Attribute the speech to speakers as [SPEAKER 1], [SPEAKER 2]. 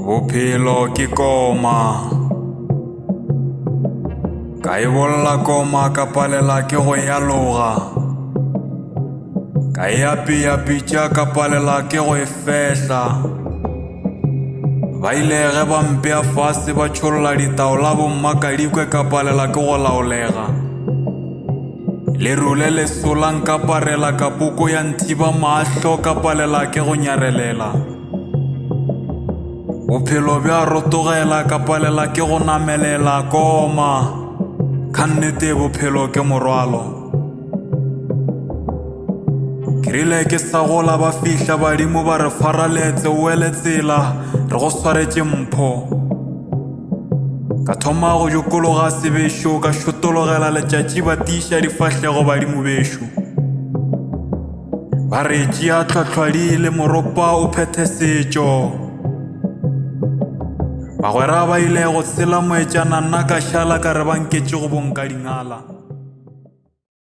[SPEAKER 1] Bophelo ke koma, ka e bolla koma ka palela ke go yaloga, ka e apea ka palela ke go e fehla. Ba ile ge ba mpea fase ba tšholola ditaola bommakadikwe ka palela ke go laolega. Leru le lesola nkaparela ka poko ya nthiba mahlo ka palela ke go nyarelela. Bophelo bja rotogela ka palela ke go namelela koma, ka nnete bophelo ke morwalo. Ke rile ke sa gola ba fihla badimo ba re faraletse o ele tsela re go swaretše mpho. Ka thoma go jokologa sebešo ka šotologela letšatši ba tiiša difahlego badimo bešo. Ba re tšea tlhwahlwadi le moropa o phethe setšo. Bagwera ba ile go tshela moetšana nna ka šala ka re ba nketše go bonka dingala.